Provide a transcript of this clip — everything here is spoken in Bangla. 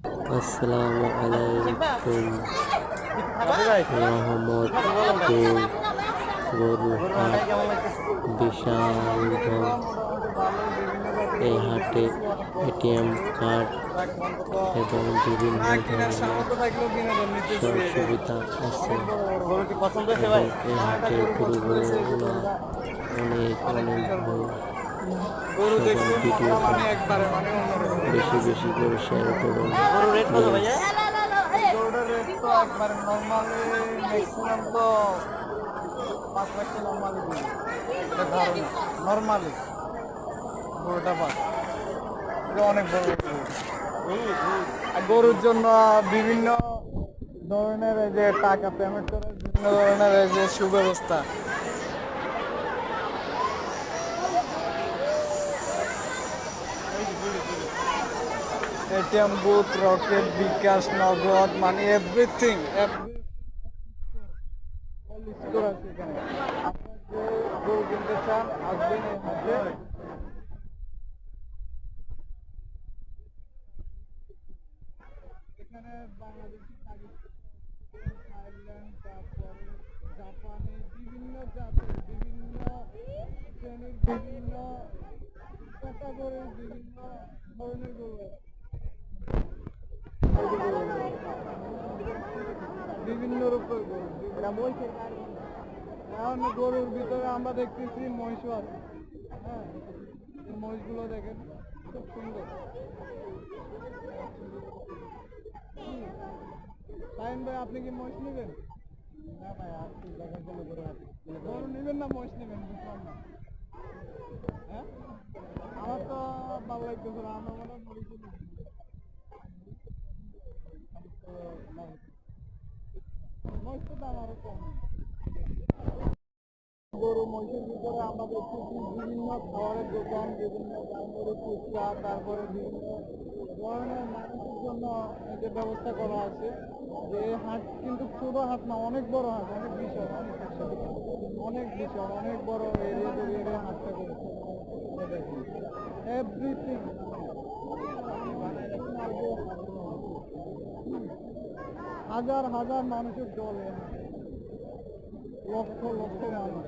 আসসালামু আলাইকুম। রহমতপুর গরুর হাট বিশাল বড়। এই হাটে এটিএম কার্ড এবং বিভিন্ন ধরনের সুবিধা আছে এবং এই হাটে গরুগুলো অনেক অনেক ভালো। সবাই ভিডিওটা বেশি বেশি করে শেয়ার করুন। গরুটার রেট তো একবারে নর্মালি ম্যাক্সিমাম তো 5 লাখ তো নর্মালি দিই, এটা ধারণা নর্মালি গরুটা পাঁচ, এটা অনেক বড় গরু। আর গরুর জন্য বিভিন্ন ধরনের এই যে টাকা পেমেন্ট করার বিভিন্ন ধরনের এই যে সুব্যবস্থা। এটিএম বুথ, রকেট, বিকাশ, নগদ, মানে এভরিথিং স্টোর আছে এখানে। আপনার যে গরু কিনতে চান আসবেন এই হাটে। এখানে বাংলাদেশি, পাকিস্তানি, থাইল্যান্ড, তারপরে জাপানি, বিভিন্ন জাতের, বিভিন্ন শ্রেণীর, বিভিন্ন ক্যাটাগরির, বিভিন্ন ধরনের গরু আছে। বিভিন্ন রূপের গরু, কারণ গরুর ভিতরে আমরা দেখতেছি মহিষও আছে। হ্যাঁ, এই মহিষগুলো দেখেন খুব সুন্দর। সাইন ভাই, আপনি কি মহিষ নেবেন? না ভাই, আপনি দেখার জন্য গরু নেবেন না মহিষ নেবেন, বুঝলাম না। হ্যাঁ, আমার তো ভালো লাগতেছে না, আমার মনে হয় মহিষ নেবেন। মহিষ তো দাম আরো কম। গরু মহিষের ভিতরে আমরা দেখতেছি বিভিন্ন খাবারের দোকান, বিভিন্ন দামের ফুচকা, তারপরে বিভিন্ন ধরনের মানুষের জন্য যে ব্যবস্থা করা আছে। যে এই হাট কিন্তু ছোট হাট না, অনেক বড় হাট, অনেক বিশাল, অনেক বিশাল, অনেক বড় এরিয়া জুড়ে হাটটা করেছে। এভরিথিং, হাজার হাজার মানুষের দল, লক্ষ লক্ষ মানুষ।